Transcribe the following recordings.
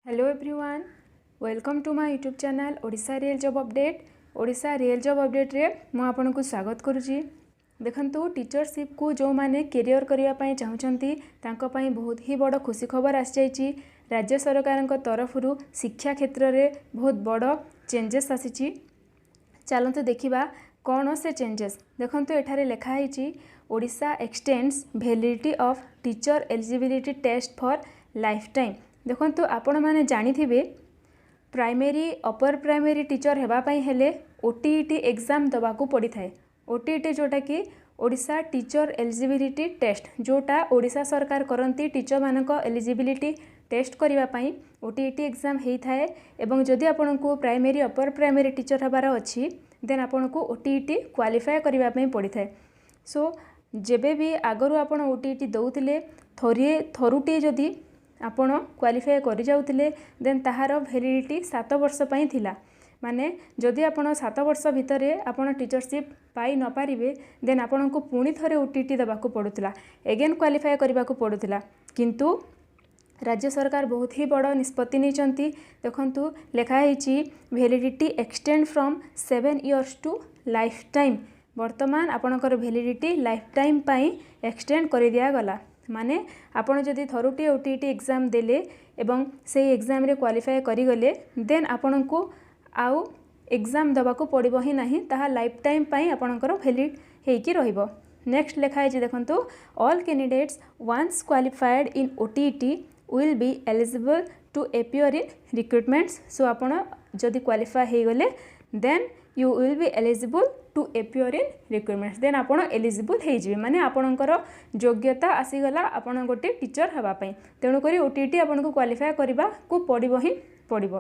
Hello everyone, welcome to my YouTube channel Odisha real job update. Odisha real job update रे मु आपनको स्वागत करुच्ची। देखंतु teachership को जो माने कैरियर करिया पई चाहुचंती तांको पई बहुत ही बड़ खुशी खबर आसी जाइची। राज्य सरकार तरफ शिक्षा क्षेत्र में बहुत बड़ चेंजेस आसीची। चलते देखिबा कौन से चेंजेस। देखंतु एठारे लिखा है Odisha extends validity of teacher eligibility test for lifetime. देखंतु आपण माने जानिथिबे प्राइमरी अपर प्राइमरी टीचर हेबापई हेले ओटीईटी एग्जाम दबाकू पड़ी थाए। ओटीईटी जोटा कि ओडिशा टीचर एलिजिबिलिटी टेस्ट जोटा ओडिशा सरकार करती टीचर मानक एलिजिबिलिटी टेस्ट करने पाई ओटीईटी एग्जाम होता है। एवं जदि आपन को प्राइमरी अपर प्राइमरी टीचर हबार अच्छी देन आपन को ओटीईटी क्वालिफाई करने पड़ी थाए। सो जेबे भी आगरू आपन ओटीईटी दौतिले थरुटे जदि आपण क्वालिफाई करि जाउतिले देन ताहार वैलिडिटी 7 वर्ष पई थिला। माने जदि आपण 7 वर्ष भितर आपण टीचरशिप पाई न पारिबे देन आपण को पुणी थरे ओटीईटी देबाकू पड़ुतिला, एगेन क्वालिफाई करबाकू पड़ुतिला। किंतु राज्य सरकार बहुत ही बड़ निष्पत्ति नहीं। देखंतु लिखा है validity extend from 7 years to lifetime. वर्तमान आपणकर वैलिडिटी लाइफ टाइम पाई एक्सटेंड कर दिया गला। माने आपण जदि थरुटी ओटीईटी एग्जाम देले एवं से एग्जाम रे क्वालिफाई करि गले देन आपण को आउ एग्जाम दबाकू पड़िबो ही नाही, ताहा लाइफ टाइम पाई आपणकर वैलिड हेकी रहिबो। नेक्स्ट लिखा है देखंतु all candidates once qualified in OTET will be eligible to appear in recruitments. So आपण जदि क्वालिफाई हे गले then you will be eligible to appear in recruitments. देन आपण एलिजिबल हो जिवे, माने आपणकर योग्यता आसीगला आपण गोटे टीचर हेबा पई। तेणु करी ओटीईटी आपण को क्वालिफाई करबा को पड़िबो ही पड़िबो।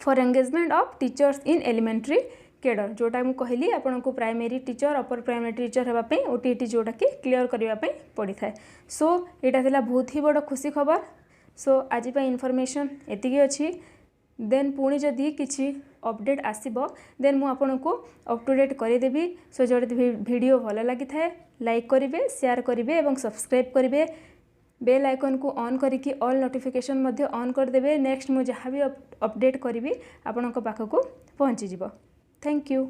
For engagement of teachers in elementary cadre जोटा मु कहली आपण को primary teacher upper primary teacher हेबा पई ओटीईटी जोटा कि क्लियर करबा पई पड़ी थाए। सो एटा थिला बहुत ही बड़ खुशी खबर। सो आज पई इन्फॉर्मेशन एतिकी अछि। देन पुणी जदि किछि अपडेट आसीबो देन मु आपनको अप टू डेट करेदेवी। सो जदि वीडियो भल लगी थाए लाइक करिवे, शेयर करिवे एवं सब्सक्राइब करिवे। बेल आइकन को ऑन करिकी ऑल नोटिफिकेशन मध्य ऑन कर देबे। नेक्स्ट मु जहाँ भी अपडेट करी आपनको पाखको पहुँची जिवो। Thank you.